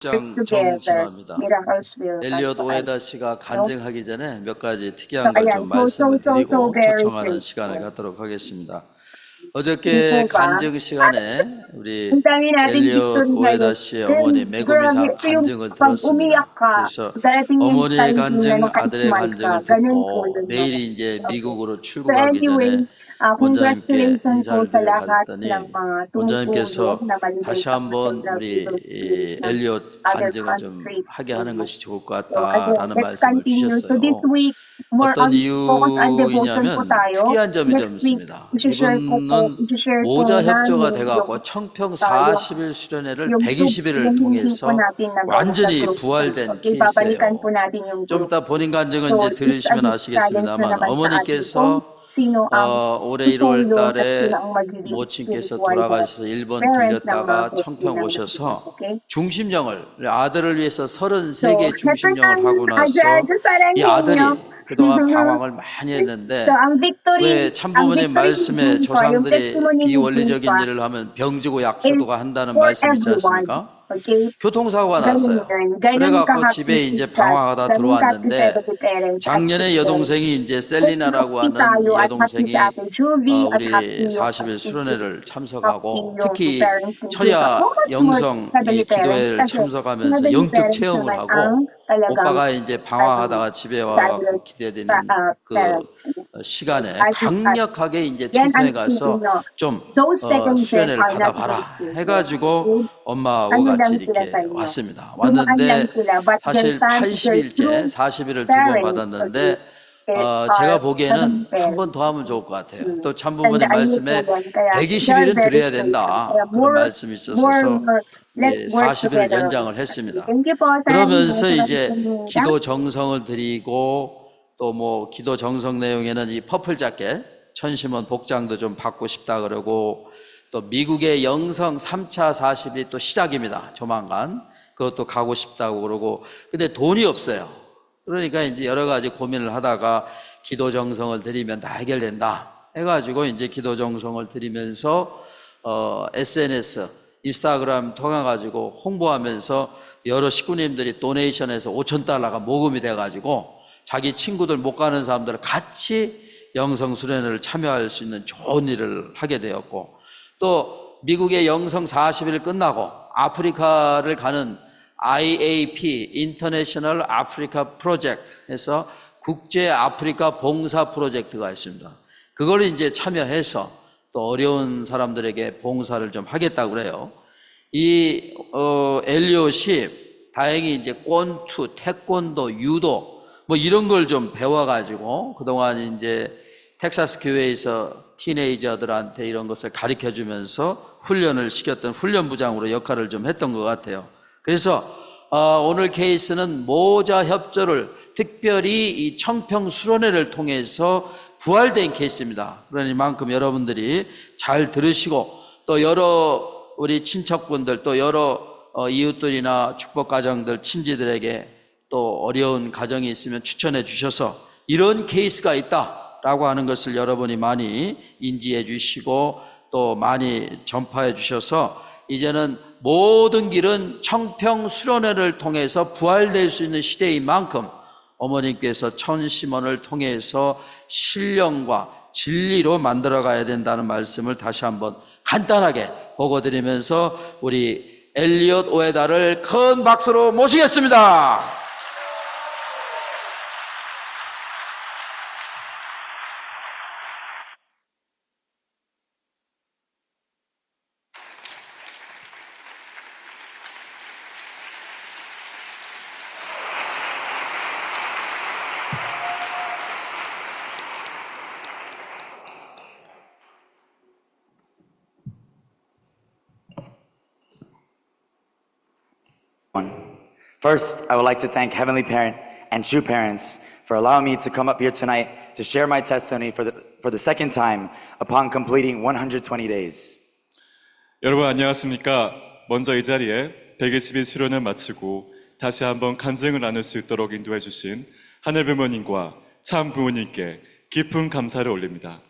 장 together, 정진화입니다. miracles will 엘리엇 come to us. 오에다 씨가 No? 간증하기 전에 몇 가지 So 특이한 걸 ayan, 좀 so 말씀을 드리고 very 초청하는 시간을 grateful. 갖도록 하겠습니다. Hindi 어저께 po ba? 간증 시간에 우리 Ang dami nating 엘리엇 history 오에다 ngayon. 씨의 Then, 어머니 grabe, 메구미 ito yung 간증을 pag umiyak 들었습니다. ka, 그래서 darating yung 어머니의 time din na 간증, 아들의 maka-smile ka. 간증을 Ganun po 듣고 yun. No? 내일이 이제 Okay. 미국으로 So 출국하기 anyway, 전에 원장님께 congratulations po 인사를 sa 드려 lahat 갔더니 ng mga 원장님께서 tumutulong na 다시 maliliit ako sa 한번 우리 Evil Spirit ng 엘리엇 other 간증을 좀 countries. 하게 하는 것이 좋을 것 So again, 같다라는 let's 말씀을 continue. So this 주셨어요. week, more 어떤 on focus on devotion po 이유냐면 tayo. 특이한 점이 좀 Next week, 있습니다. isi-share ko 모자 협조가 namin 돼갖고 청평 yung 40일 수련회를 yung 120일을 hindi po 통해서 natin nagawa sa 완전히 group. 부활된 Okay, babalikan 케이스예요. po natin yung 좀 group. 이따 본인 간증은 So, 이제 it's a 들으시면 huge challenge na 아시겠습니다만 naman sa atin 어머니께서 kung sino ang 올해 1월 tutulong at 달에 sino ang magiging 모친께서 spiritual 돌아가셔서 일본 parent ng 들렸다가 group 청평 din ng 오셔서 okay? 중심령을 아들을 위해서 So, 33개 중심령을 하고 나서 이 사랑해요. 아들이 그동안 방황을 많이 했는데 So, ang victory, 왜 참부모님 말씀에 yung 조상들이 testimony ni 비원리적인 Jesus 일을 하면 병지고 is 약수도가 한다는 for 말씀 있지 everyone. 않습니까? Okay? 교통사고가 났어요. ganun 그래갖고 집에 이제 방황하다 들어왔는데 작년에 여동생이 이제 셀리나라고 하는 여동생이 우리 40일 수련회를 참석하고 특히 처야 영성 이 기도회를 참석하면서 영적 체험을 하고 오빠가 이제 방황하다가 집에 와갖고 기대되는 그 시간에 강력하게 이제 청평에 가서 좀 수련회를 받아봐라 해가지고 엄마하고 같이 이렇게 왔습니다. 왔는데 사실 80일째 40일을 두 번 받았는데 제가 보기에는 한 번 더 하면 좋을 것 같아요. 또 참부모님 말씀에 120일은 드려야 된다 그런 말씀이 있어서 이제 40일을 연장을 했습니다. 그러면서 이제 기도 정성을 드리고 또 뭐 기도 정성 내용에는 이 퍼플 자켓 천심원 복장도 좀 받고 싶다 그러고 또 미국의 영성 3차 40이 또 시작입니다. 조만간 그것도 가고 싶다고 그러고 근데 돈이 없어요. 그러니까 이제 여러 가지 고민을 하다가 기도 정성을 드리면 다 해결된다 해가지고 이제 기도 정성을 드리면서 SNS, 인스타그램 통해 가지고 홍보하면서 여러 식구님들이 도네이션에서 $5,000가 모금이 돼가지고 자기 친구들 못 가는 사람들을 같이 영성 수련회를 참여할 수 있는 좋은 일을 하게 되었고 또 미국의 영성 40일 끝나고 아프리카를 가는 IAP, International Africa Project 해서 국제 아프리카 봉사 프로젝트가 있습니다. 그걸 이제 참여해서 또 어려운 사람들에게 봉사를 좀 하겠다고 그래요. 이 엘리엇이 다행히 이제 권투, 태권도, 유도 뭐 이런 걸 좀 배워가지고 그동안 이제 텍사스 교회에서 티네이저들한테 이런 것을 가르쳐 주면서 훈련을 시켰던 훈련부장으로 역할을 좀 했던 것 같아요. 그래서 오늘 케이스는 모자 협조를 특별히 이 청평 수련회를 통해서 부활된 케이스입니다. 그러니만큼 여러분들이 잘 들으시고 또 여러 우리 친척분들 또 여러 이웃들이나 축복가정들 친지들에게 또 어려운 가정이 있으면 추천해 주셔서 이런 케이스가 있다라고 하는 것을 여러분이 많이 인지해 주시고 또 많이 전파해 주셔서 이제는 모든 길은 청평 수련회를 통해서 부활될 수 있는 시대인 만큼 어머님께서 천심원을 통해서 신령과 진리로 만들어 가야 된다는 말씀을 다시 한번 간단하게 보고드리면서 우리 엘리엇 오에다를 큰 박수로 모시겠습니다. First, I would like to thank Heavenly Parent and True Parents for allowing me to come up here tonight to share my testimony for the second time upon completing 120 days. 여러분 안녕하십니까? 먼저 이 자리에 120일 수련을 마치고 다시 한번 간증을 나눌 수 있도록 인도해 주신 하늘 부모님과 참 부모님께 깊은 감사를 올립니다.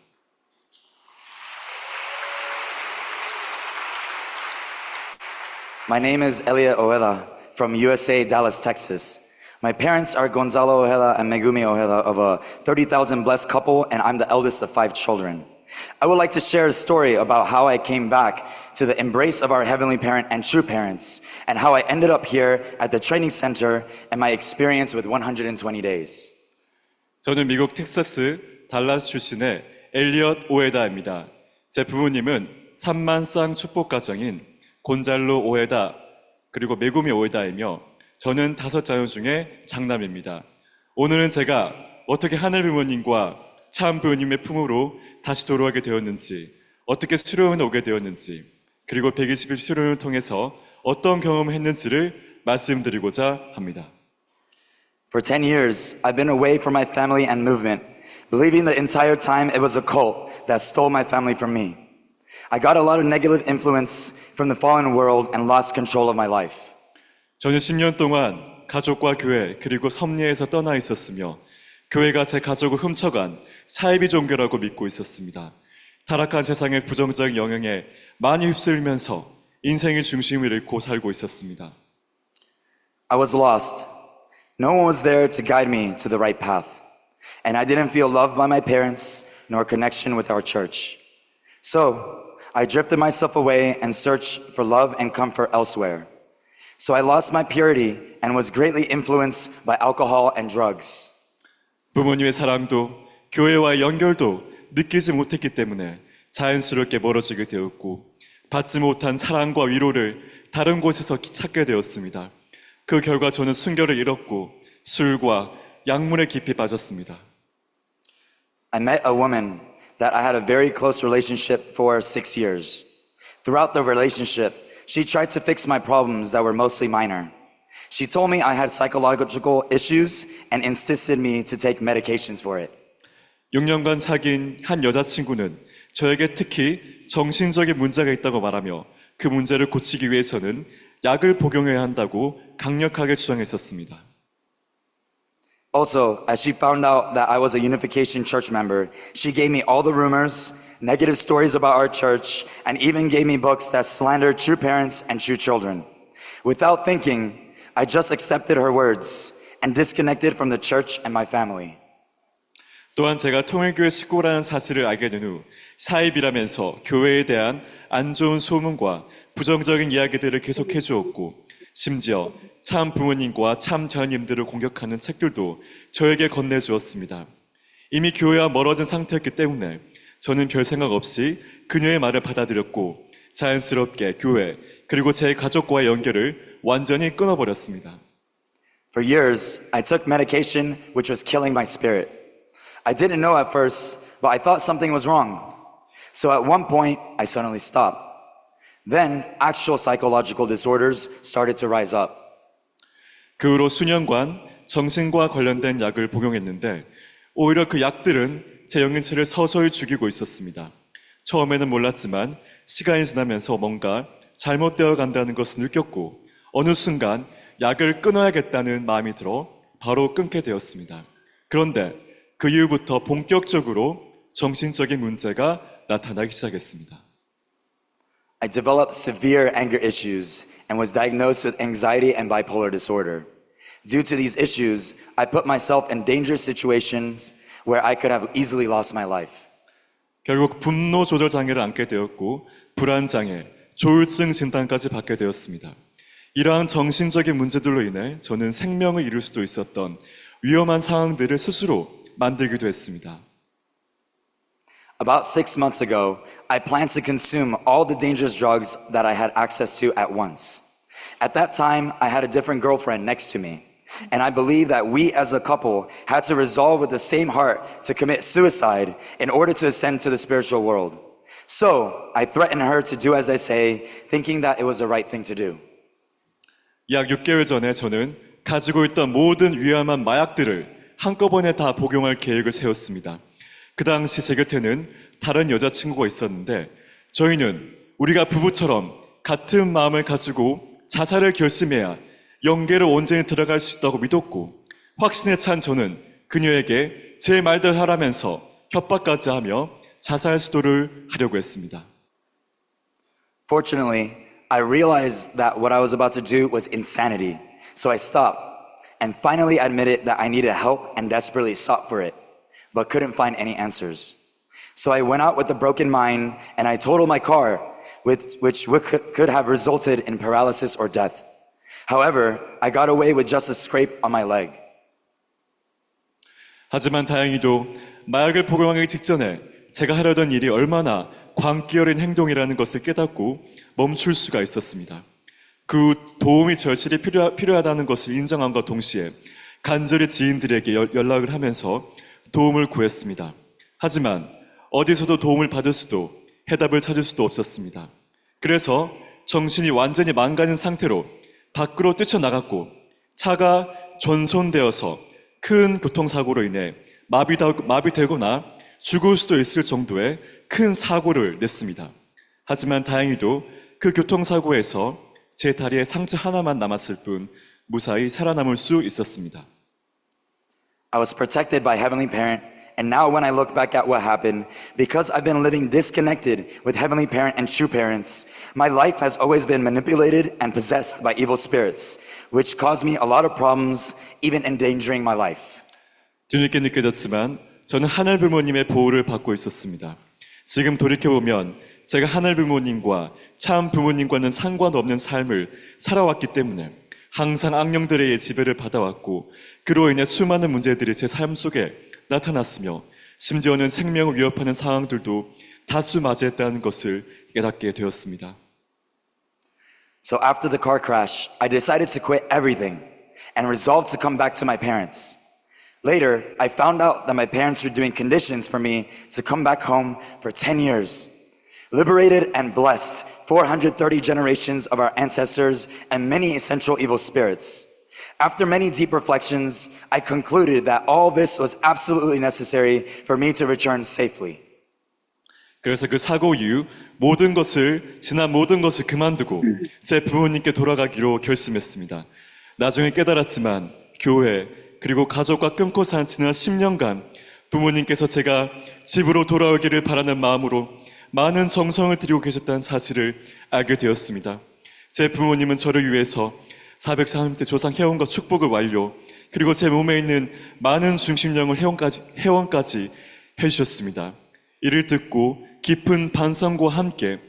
My name is Elia Oeda from USA, Dallas, Texas. My parents are Gonzalo Ojeda and Megumi Ojeda of a 30,000 blessed couple, and I'm the eldest of 5 children. I would like to share a story about how I came back to the embrace of our Heavenly Parent and true parents, and how I ended up here at the training center and my experience with 120 days. 저는 미국 텍사스 달라스 출신의 엘리엇 오에다입니다. 제 부모님은 3만 쌍 축복 가정인 곤잘로 오에다 그리고 메구미 오에다이며 저는 5자녀 중에 장남입니다. 오늘은 제가 어떻게 하늘 부모님과 참 부모님의 품으로 다시 돌아오게 되었는지, 어떻게 수련을 오게 되었는지, 그리고 120일 수련을 통해서 어떤 경험을 했는지를 말씀드리고자 합니다. For 10 years, I've been away from my family and movement, believing the entire time it was a cult that stole my family from me. I got a lot of negative influence from the fallen world and lost control of my life. 저는 10년 동안 가족과 교회 그리고 섭리에서 떠나 있었으며 교회가 제 가족을 훔쳐간 사이비 종교라고 믿고 있었습니다. 타락한 세상의 부정적인 영향에 많이 휩쓸면서 인생의 중심을 잃고 살고 있었습니다. I was lost. No one was there to guide me to the right path. And I didn't feel loved by my parents nor connection with our church. So I drifted myself away and searched for love and comfort elsewhere. So I lost my purity and was greatly influenced by alcohol and drugs. 부모님의 사랑도 교회와의 연결도 느끼지 못했기 때문에 자연스럽게 멀어지게 되었고 받지 못한 사랑과 위로를 다른 곳에서 찾게 되었습니다. 그 결과 저는 순결을 잃었고 술과 약물에 깊이 빠졌습니다. I met a woman that I had a very close relationship for 6 years. Throughout the relationship, she tried to fix my problems that were mostly minor. She told me I had psychological issues and insisted me to take medications for it. 6년간 사귄 한 여자친구는 저에게 특히 정신적인 문제가 있다고 말하며 그 문제를 고치기 위해서는 약을 복용해야 한다고 강력하게 주장했었습니다. Also, as she found out that I was a Unification Church member, she gave me all the rumors, negative stories about our church, and even gave me books that slandered true parents and true children. Without thinking, I just accepted her words and disconnected from the church and my family. 또한 제가 통일교회 식구라는 사실을 알게 된 후 사입이라면서 교회에 대한 안 좋은 소문과 부정적인 이야기들을 계속해 주었고 심지어 참 부모님과 참 자녀님들을 공격하는 책들도 저에게 건네주었습니다. 이미 교회와 멀어진 상태였기 때문에 저는 별 생각 없이 그녀의 말을 받아들였고 자연스럽게 교회 그리고 제 가족과의 연결을 완전히 끊어버렸습니다. For years, I took medication which was killing my spirit. I didn't know at first, but I thought something was wrong. So at one point, I suddenly stopped. Then actual psychological disorders started to rise up. 그 후로 수년간 정신과 관련된 약을 복용했는데 오히려 그 약들은 제 영양체를 서서히 죽이고 있었습니다. 처음에는 몰랐지만 시간이 지나면서 뭔가 잘못되어 간다는 것을 느꼈고 어느 순간 약을 끊어야겠다는 마음이 들어 바로 끊게 되었습니다. 그런데 그 이후부터 본격적으로 정신적인 문제가 나타나기 시작했습니다. I developed severe anger issues and was diagnosed with anxiety and bipolar disorder. Due to these issues, I put myself in dangerous situations where I could have easily lost my life. 결국 분노 조절 장애를 앓게 되었고 불안 장애, 조울증 진단까지 받게 되었습니다. 이러한 정신적인 문제들로 인해 저는 생명을 잃을 수도 있었던 위험한 상황들을 스스로 만들기도 했습니다. About 6 months ago, I planned to consume all the dangerous drugs that I had access to at once. At that time, I had a different girlfriend next to me, and I believed that we as a couple had to resolve with the same heart to commit suicide in order to ascend to the spiritual world. So, I threatened her to do as I say, thinking that it was the right thing to do. 약 6개월 전에 저는 가지고 있던 모든 위험한 마약들을 한꺼번에 다 복용할 계획을 세웠습니다. 그 당시 제 곁에는 다른 여자친구가 있었는데 저희는 우리가 부부처럼 같은 마음을 가지고 자살을 결심해야 영계로 온전히 들어갈 수 있다고 믿었고 확신에 찬 저는 그녀에게 제 말대로 하라면서 협박까지 하며 자살 시도를 하려고 했습니다. Fortunately, I realized that what I was about to do was insanity, So I stopped and finally admitted that I needed help and desperately sought for it, but couldn't find any answers. So I went out with a broken mind and I totaled my car, which could have resulted in paralysis or death. However, I got away with just a scrape on my leg. 하지만 다행히도 마약을 복용하기 직전에 제가 하려던 일이 얼마나 광기 어린 행동이라는 것을 깨닫고 멈출 수가 있었습니다. 그 도움이 절실히 필요하다는 것을 인정함과 동시에 간절히 지인들에게 연락을 하면서 도움을 구했습니다. 하지만 어디서도 도움을 받을 수도 해답을 찾을 수도 없었습니다. 그래서 정신이 완전히 망가진 상태로 밖으로 뛰쳐나갔고 차가 전손되어서 큰 교통사고로 인해 마비되거나 죽을 수도 있을 정도의 큰 사고를 냈습니다. 하지만 다행히도 그 교통사고에서 제 다리에 상처 하나만 남았을 뿐 무사히 살아남을 수 있었습니다. I was protected by Heavenly Parent, and now when I look back at what happened, because I've been living disconnected with Heavenly Parent and true parents, my life has always been manipulated and possessed by evil spirits, which caused me a lot of problems, even endangering my life. 뒤늦게 느껴졌지만 저는 하늘 부모님의 보호를 받고 있었습니다. 지금 돌이켜보면 제가 하늘 부모님과 참 부모님과는 상관없는 삶을 살아왔기 때문에 항상 악령들의 지배를 받아왔고 그로 인해 수많은 문제들이 제 삶 속에 나타났으며 심지어는 생명을 위협하는 상황들도 다수 맞이했다는 것을 깨닫게 되었습니다. So after the car crash, I decided to quit everything and resolved to come back to my parents. Later, I found out that my parents were doing conditions for me to come back home for 10 years. Liberated and blessed 430 generations of our ancestors and many essential evil spirits. After many deep reflections, I concluded that all this was absolutely necessary for me to return safely. 그래서 그 사고 이후 지난 모든 것을 그만두고 제 부모님께 돌아가기로 결심했습니다. 나중에 깨달았지만 교회 그리고 가족과 끊고 산 지난 10년간 부모님께서 제가 집으로 돌아오기를 바라는 마음으로 많은 정성을 들이고 계셨다는 사실을 알게 되었습니다. 제 부모님은 저를 위해서 430대 조상 회원과 축복을 완료, 그리고 제 몸에 있는 많은 중심령을 회원까지 해주셨습니다. 이를 듣고 깊은 반성과 함께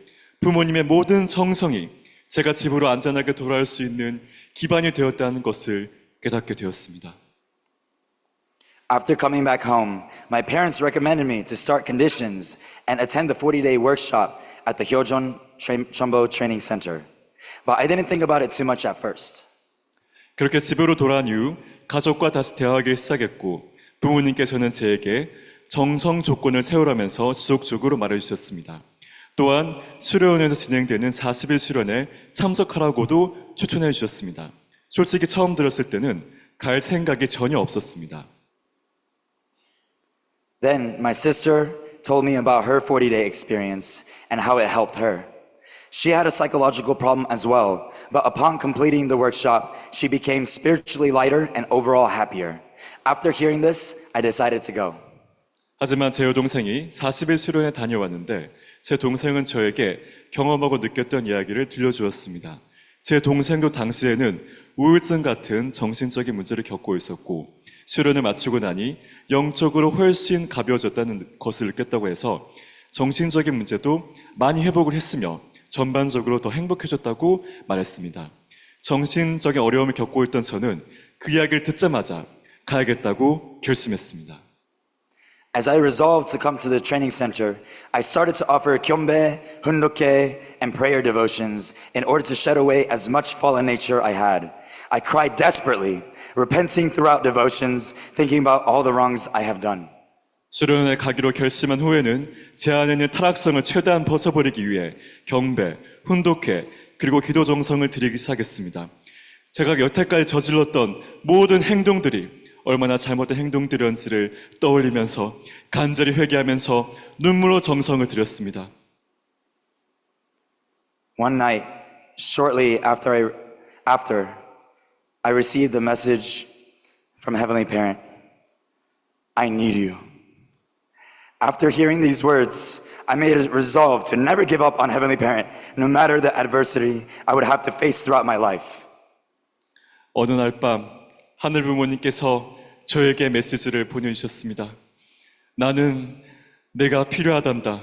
부모님의 모든 정성이 제가 집으로 안전하게 돌아올 수 있는 기반이 되었다는 것을 깨닫게 되었습니다. After coming back home, my parents recommended me to start conditions and attend the 40-day workshop at the Hyojeon Chombo Training Center. But I didn't think about it too much at first. 그렇게 집으로 돌아온 이후 가족과 다시 대화하기 시작했고 부모님께서는 제게 정성 조건을 세우라면서 지속적으로 말해주셨습니다. 또한 수련원에서 진행되는 40일 수련에 참석하라고도 추천해 주셨습니다. 솔직히 처음 들었을 때는 갈 생각이 전혀 없었습니다. Then my sister told me about her 40-day experience and how it helped her. She had a psychological problem as well, but upon completing the workshop, she became spiritually lighter and overall happier. After hearing this, I decided to go. 하지만 제 여동생이 40일 수련에 다녀왔는데 제 동생은 저에게 경험하고 느꼈던 이야기를 들려주었습니다. 제 동생도 당시에는 우울증 같은 정신적인 문제를 겪고 있었고 수련을 마치고 나니 영적으로 훨씬 가벼워졌다는 것을 느꼈다고 해서 정신적인 문제도 많이 회복을 했으며 전반적으로 더 행복해졌다고 말했습니다. 정신적인 어려움을 겪고 있던 저는 그 이야기를 듣자마자 가야겠다고 결심했습니다. As I resolved to come to the training center, I started to offer kyombe, hundoke, and prayer devotions in order to shed away as much fallen nature I had. I cried desperately, repenting throughout devotions, thinking about all the wrongs I have done. 수련회 가기로 결심한 후에는 제 안에 있는 타락성을 최대한 벗어버리기 위해 경배, 훈독회, 그리고 기도 정성을 드리기 시작했습니다. 제가 여태까지 저질렀던 모든 행동들이 얼마나 잘못된 행동들이었는지를 떠올리면서 간절히 회개하면서 눈물로 정성을 드렸습니다. One night, shortly after I received the message from Heavenly Parent, I need you. After hearing these words, I made a resolve to never give up on Heavenly Parent, no matter the adversity I would have to face throughout my life. 어느 날 밤 하늘 부모님께서 저에게 메시지를 보내주셨습니다. 나는 내가 필요하단다.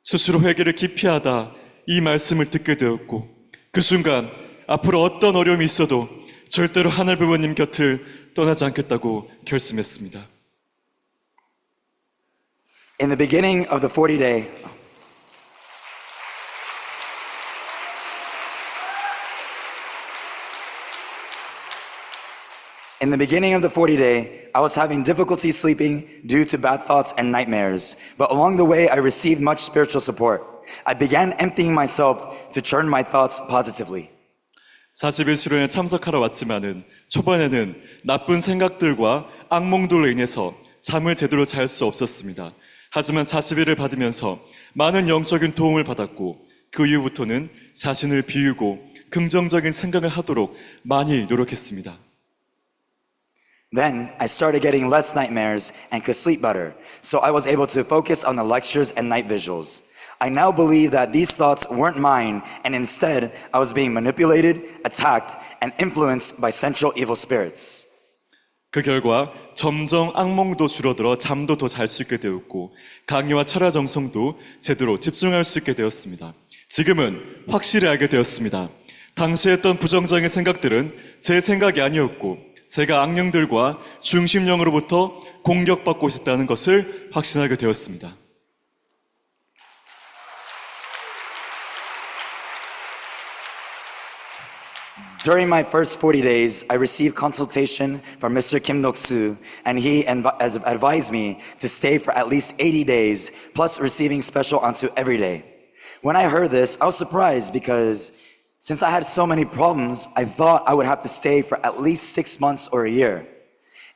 스스로 회개를 깊이 하다 이 말씀을 듣게 되었고 그 순간 앞으로 어떤 어려움이 있어도 절대로 하늘 부모님 곁을 떠나지 않겠다고 결심했습니다. In the beginning of the 40-day, In the beginning of the 40-day, I was having difficulty sleeping due to bad thoughts and nightmares. But along the way, I received much spiritual support. I began emptying myself to turn my thoughts positively. 40일 수련에 참석하러 왔지만은 초반에는 나쁜 생각들과 악몽들로 인해서 잠을 제대로 잘 수 없었습니다. 하지만 40일을 받으면서 많은 영적인 도움을 받았고 그 이후부터는 자신을 비우고 긍정적인 생각을 하도록 많이 노력했습니다. Then I started getting less nightmares and could sleep better, so I was able to focus on the lectures and night visuals. I now believe that these thoughts weren't mine, and instead I was being manipulated, attacked, and influenced by central evil spirits. 그 결과 점점 악몽도 줄어들어 잠도 더 잘 수 있게 되었고 강의와 철야 정성도 제대로 집중할 수 있게 되었습니다. 지금은 확실히 알게 되었습니다. 당시 했던 부정적인 생각들은 제 생각이 아니었고 제가 악령들과 중심령으로부터 공격받고 있었다는 것을 확신하게 되었습니다. During my first 40 days, I received consultation from Mr. Kim Nok-soo, and he advised me to stay for at least 80 days, plus receiving special onto every day. When I heard this, I was surprised because since I had so many problems, I thought I would have to stay for at least 6 months or a year.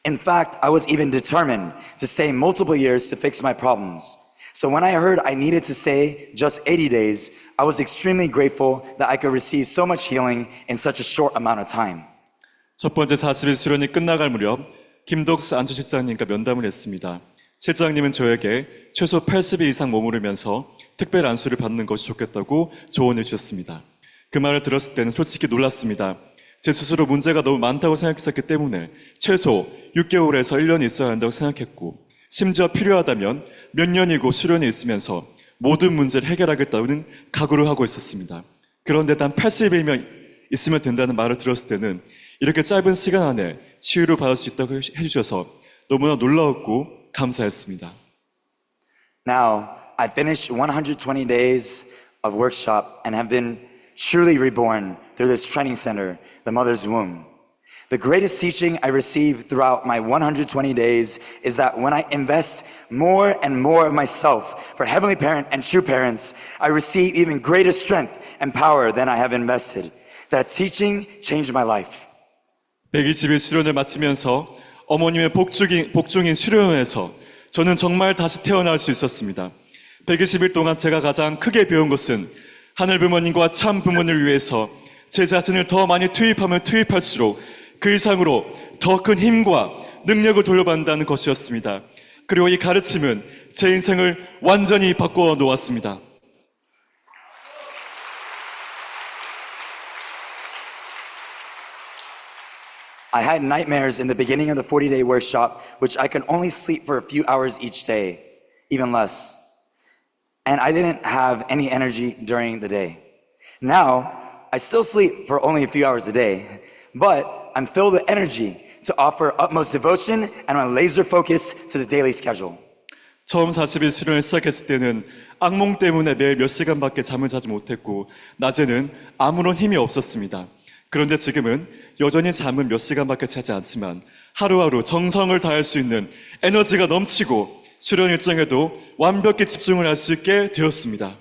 In fact, I was even determined to stay multiple years to fix my problems. So when I heard I needed to stay just 80 days, I was extremely grateful that I could receive so much healing in such a short amount of time. 첫 번째 40일 수련이 끝나갈 무렵 김덕수 안수실장님과 면담을 했습니다. 실장님은 저에게 최소 80일 이상 머무르면서 특별 안수를 받는 것이 좋겠다고 조언해 주셨습니다. 그 말을 들었을 때는 솔직히 놀랐습니다. 제 스스로 문제가 너무 많다고 생각했었기 때문에 최소 6개월에서 1년이 있어야 한다고 생각했고 심지어 필요하다면 몇 년이고 수련이 있으면서 모든 문제를 해결하겠다는 각오를 하고 있었습니다. 그런데 단 80일만 있으면 된다는 말을 들었을 때는 이렇게 짧은 시간 안에 치유를 받을 수 있다고 해주셔서 너무나 놀라웠고 감사했습니다. Now, I finished 120 days of workshop and have been truly reborn through this training center, the mother's womb. The greatest teaching I received throughout my 120 days is that when I invest more and more of myself for Heavenly Parent and true parents, I receive even greater strength and power than I have invested. That teaching changed my life. 120일 수련을 마치면서 어머님의 복중인 수련회에서 저는 정말 다시 태어날 수 있었습니다. 120일 동안 제가 가장 크게 배운 것은 하늘 부모님과 참 부모님을 위해서 제 자신을 더 많이 투입하면 투입할수록 그 이상으로 더 큰 힘과 능력을 돌려받는다는 것이었습니다. 그리고 이 가르침은 제 인생을 완전히 바꿔 놓았습니다. I had nightmares in the beginning of the 40-day workshop, which I could only sleep for a few hours each day, even less. And I didn't have any energy during the day. Now, I still sleep for only a few hours a day, but I'm filled with energy to offer utmost devotion and a laser focus to the daily schedule. 처음 40일 수련을 시작했을 때는 악몽 때문에 매일 몇 시간밖에 잠을 자지 못했고 낮에는 아무런 힘이 없었습니다. 그런데 지금은 여전히 잠은 몇 시간밖에 자지 않지만 하루하루 정성을 다할 수 있는 에너지가 넘치고 수련 일정에도 완벽히 집중을 할 수 있게 되었습니다.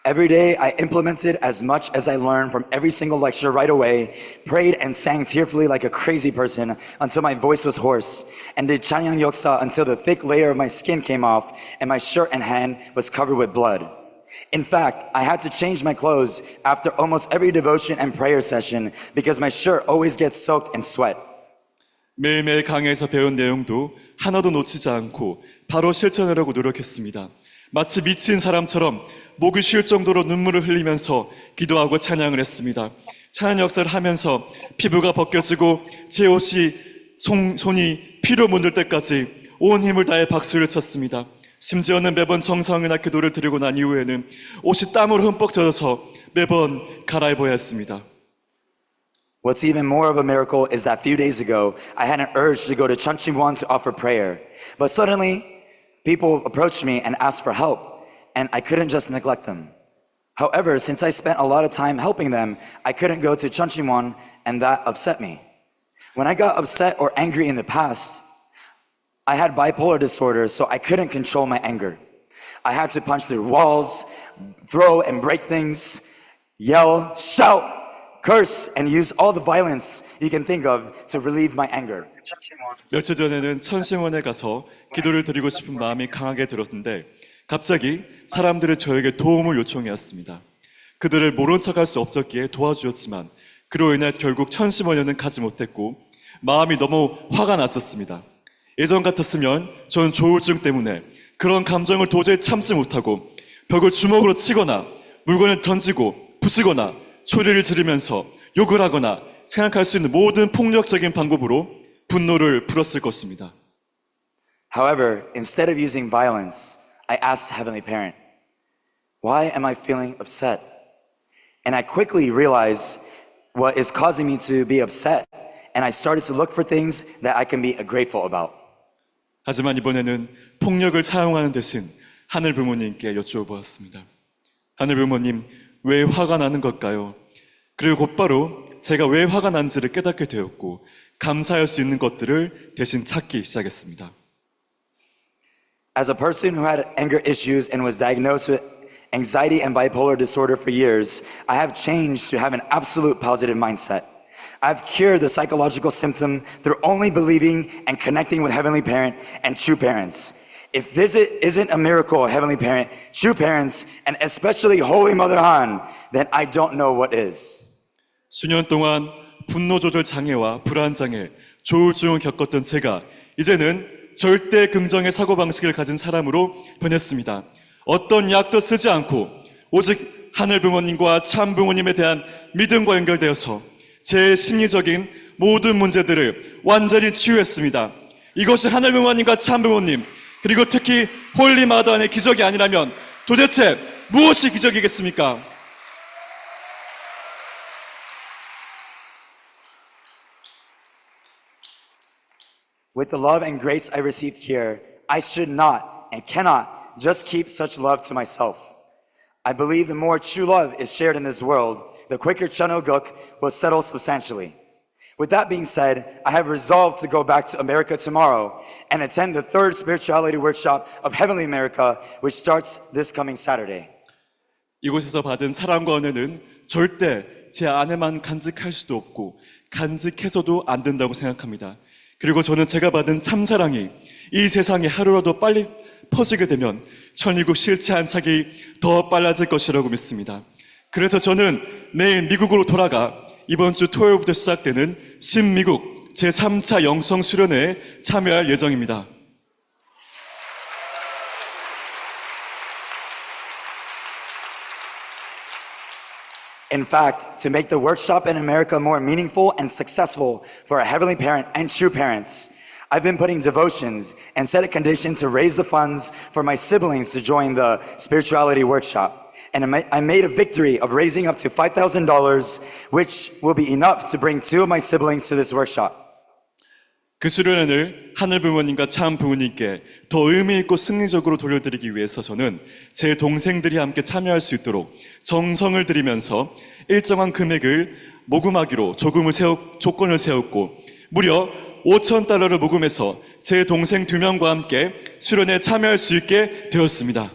Every day I implemented as much as I learned from every single lecture right away, prayed and sang tearfully like a crazy person until my voice was hoarse, and did Chanyang Yoksa until the thick layer of my skin came off and my shirt and hand was covered with blood. In fact, I had to change my clothes after almost every devotion and prayer session because my shirt always gets soaked in sweat. 매일매일 강의에서 배운 내용도 하나도 놓치지 않고 바로 실천하려고 노력했습니다. 마치 미친 사람처럼 목이 쉴 정도로 눈물을 흘리면서 기도하고 찬양을 했습니다. 찬양 역사를 하면서 피부가 벗겨지고 제 옷이 손이 피로 묻을 때까지 온 힘을 다해 박수를 쳤습니다. 심지어는 매번 정성이나 기도를 드리고 난 이후에는 옷이 땀으로 흠뻑 젖어서 매번 갈아입어야 했습니다. What's even more of a miracle is that a few days ago, I had an urge to go to Chunchimwon to offer prayer. But suddenly, people approached me and asked for help, and I couldn't just neglect them. However, since I spent a lot of time helping them, I couldn't go to Chunchimwon, and that upset me. When I got upset or angry in the past, I had bipolar disorder, so I couldn't control my anger. I had to punch through walls, throw and break things, yell, shout, curse, and use all the violence you can think of to relieve my anger. 며칠 전에는 천심원에 가서 기도를 드리고 싶은 마음이 강하게 들었는데 갑자기 사람들이 저에게 도움을 요청해왔습니다. 그들을 모른 척할 수 없었기에 도와주었지만 그로 인해 결국 천심원에는 가지 못했고 마음이 너무 화가 났었습니다. 예전 같았으면 저는 조울증 때문에 그런 감정을 도저히 참지 못하고 벽을 주먹으로 치거나 물건을 던지고 부시거나 소리를 지르면서 욕을 하거나 생각할 수 있는 모든 폭력적인 방법으로 분노를 풀었을 것입니다. However, instead of using violence, I asked Heavenly Parent, why am I feeling upset? And I quickly realized what is causing me to be upset, and I started to look for things that I can be grateful about. 하지만 이번에는 폭력을 사용하는 대신 하늘 부모님께 여쭈어보았습니다. 하늘 부모님, 왜 화가 나는 걸까요? 그리고 곧바로 제가 왜 화가 난지를 깨닫게 되었고 감사할 수 있는 것들을 대신 찾기 시작했습니다. As a person who had anger issues and was diagnosed with anxiety and bipolar disorder for years, I have changed to have an absolute positive mindset. I've cured the psychological symptom through only believing and connecting with Heavenly Parent and true parents. If this isn't a miracle, Heavenly Parent, true parents, and especially Holy Mother Han, then I don't know what is. 수년 동안 분노 조절 장애와 불안 장애, 조울증을 겪었던 제가 이제는 절대 긍정의 사고방식을 가진 사람으로 변했습니다. 어떤 약도 쓰지 않고 오직 하늘 부모님과 참 부모님에 대한 믿음과 연결되어서 제 심리적인 모든 문제들을 완전히 치유했습니다. 이것이 하늘 부모님과 참 부모님, 그리고 특히 홀리 마더안의 기적이 아니라면 도대체 무엇이 기적이겠습니까? With the love and grace I received here, I should not and cannot just keep such love to myself. I believe the more true love is shared in this world, the quicker Chanoguk will settle substantially. With that being said, I have resolved to go back to America tomorrow and attend the third spirituality workshop of Heavenly America, which starts this coming Saturday. 이곳에서 받은 사랑과 은혜는 절대 제 안에만 간직할 수도 없고 간직해서도 안 된다고 생각합니다. 그리고 저는 제가 받은 참사랑이 이 세상에 하루라도 빨리 퍼지게 되면 천일국 실체 안착이 더 빨라질 것이라고 믿습니다. 그래서 저는 내일 미국으로 돌아가 이번 주 토요일부터 시작되는 신미국 제3차 영성 수련회에 참여할 예정입니다. In fact, to make the workshop in America more meaningful and successful for our Heavenly Parent and true parents, I've been putting devotions and set a condition to raise the funds for my siblings to join the spirituality workshop. And I made a victory of raising up to $5,000, which will be enough to bring 2 of my siblings to this workshop. 그 수련회를 하늘 부모님과 참 부모님께 더 의미 있고 승리적으로 돌려드리기 위해서 저는 제 동생들이 함께 참여할 수 있도록 정성을 들이면서 일정한 금액을 모금하기로 조건을 세웠고 무려 $5,000를 모금해서 제 동생 2명과 함께 수련회에 참여할 수 있게 되었습니다.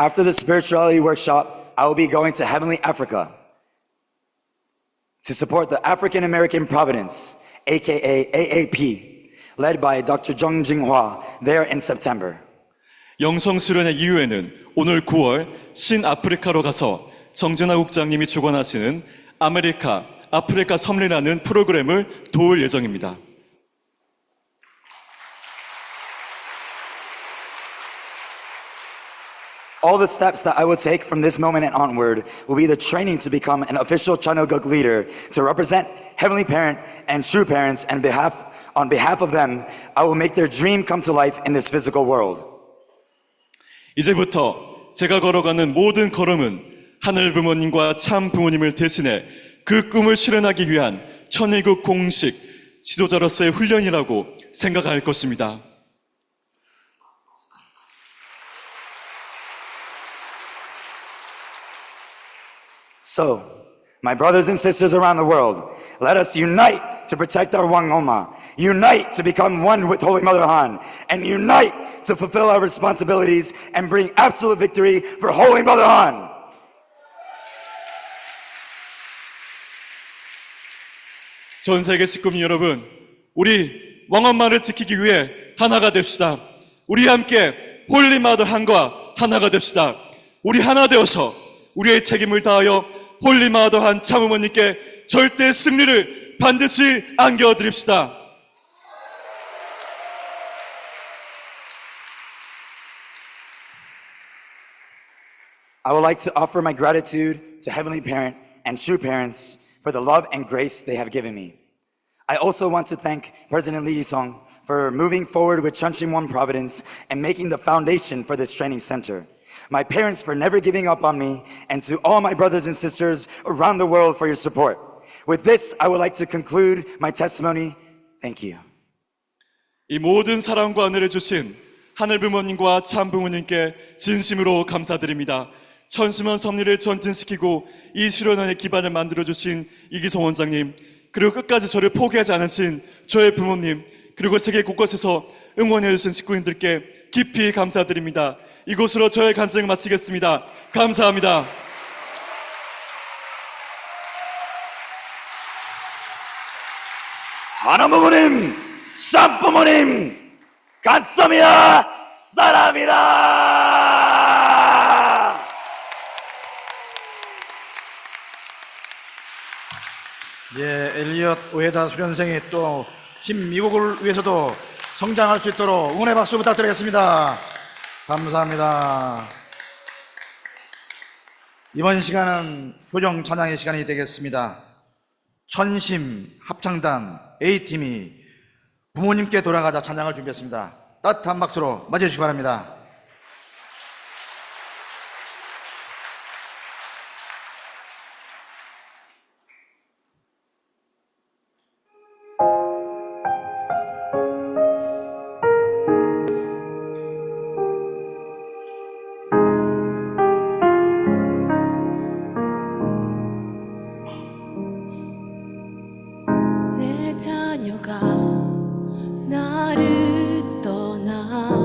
After the spirituality workshop, I will be going to Heavenly Africa to support the African American Providence, aka AAP, led by Dr. Jung Jinghua there in September. 영성 수련회 이후에는 오늘 9월 신아프리카로 가서 정진아 국장님이 주관하시는 아프리카 섭리라는 프로그램을 도울 예정입니다. All the steps that I will take from this moment and onward will be the training to become an official Chanuguk leader, to represent Heavenly Parent and true parents, and on behalf of them, I will make their dream come to life in this physical world. 이제부터 제가 걸어가는 모든 걸음은 하늘 부모님과 참 부모님을 대신해 그 꿈을 실현하기 위한 천일국 공식 지도자로서의 훈련이라고 생각할 것입니다. So, my brothers and sisters around the world, let us unite to protect our Wangoma, unite to become one with Holy Mother Han, and unite to fulfill our responsibilities and bring absolute victory for Holy Mother Han. 전 세계 식구민 여러분, 우리 왕엄마를 지키기 위해 하나가 됩시다. 우리 함께 홀리 마더 한과 하나가 됩시다. 우리 하나 되어서 우리의 책임을 다하여 홀리 마더 한 참어머니께 절대 승리를 반드시 안겨드립시다. I would like to offer my gratitude to Heavenly Parent and true parents for the love and grace they have given me. I also want to thank President Lee Yi-sung for moving forward with Chunchimwon Providence and making the foundation for this training center. My parents for never giving up on me, and to all my brothers and sisters around the world for your support. With this, I would like to conclude my testimony. Thank you. 이 모든 사랑과 은혜를 주신 하늘 부모님과 참 부모님께 진심으로 감사드립니다. 천심원 섭리를 전진시키고 이 수련원의 기반을 만들어주신 이기성 원장님, 그리고 끝까지 저를 포기하지 않으신 저의 부모님, 그리고 세계 곳곳에서 응원해주신 식구인들께 깊이 감사드립니다. 이곳으로 저의 간증을 마치겠습니다. 감사합니다. 하나 부모님, 쌈 부모님, 감사합니다. 사랑합니다. 예, 엘리엇 오에다 수련생이 또 신미국을 위해서도 성장할 수 있도록 응원의 박수 부탁드리겠습니다. 감사합니다. 이번 시간은 교정 찬양의 시간이 되겠습니다. 천심 합창단 A팀이 부모님께 돌아가자 찬양을 준비했습니다. 따뜻한 박수로 맞이해주시기 바랍니다. 내 자녀가 나를 떠나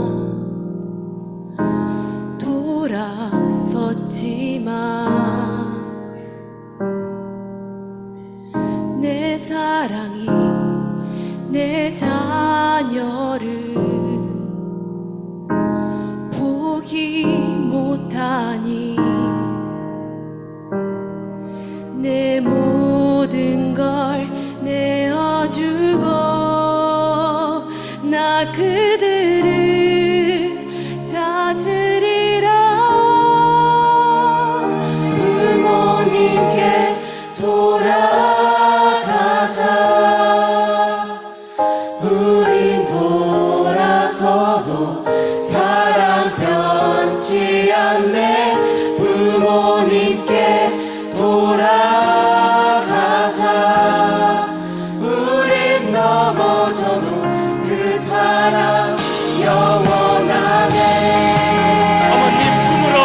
돌아섰지만 내 사랑이 내 자녀를 포기 못하니 내 모든 걸 내어주고 나 그들을 찾으리라. 부모님께 돌아가자. 우린 돌아서도 사랑 변치 않네. 부모님께 돌아가자. 우린 넘어져도 그 사랑 영원하네. 어머님 품으로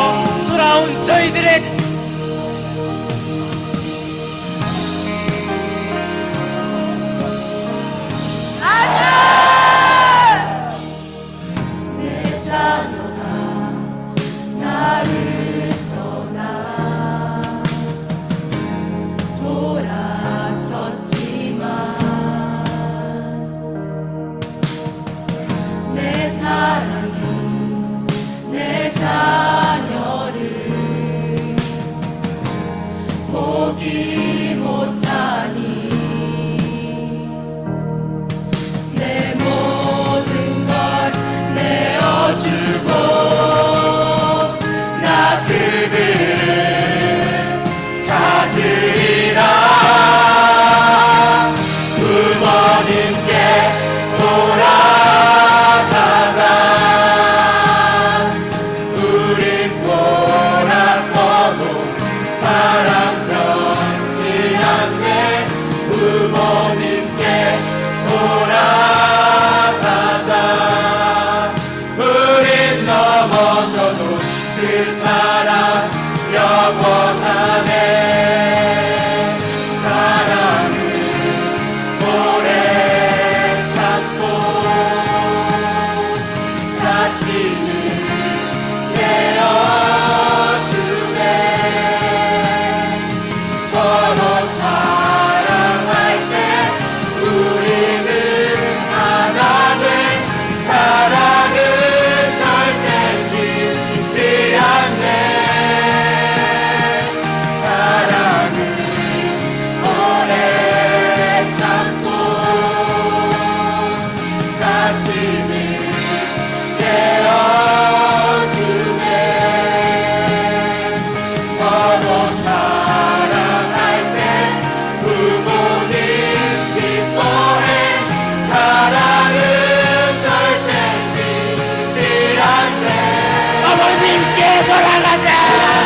돌아온 저희들의 내 자녀가 나를 떠나 돌아섰지만 내 사랑 하나님께 돌아가자.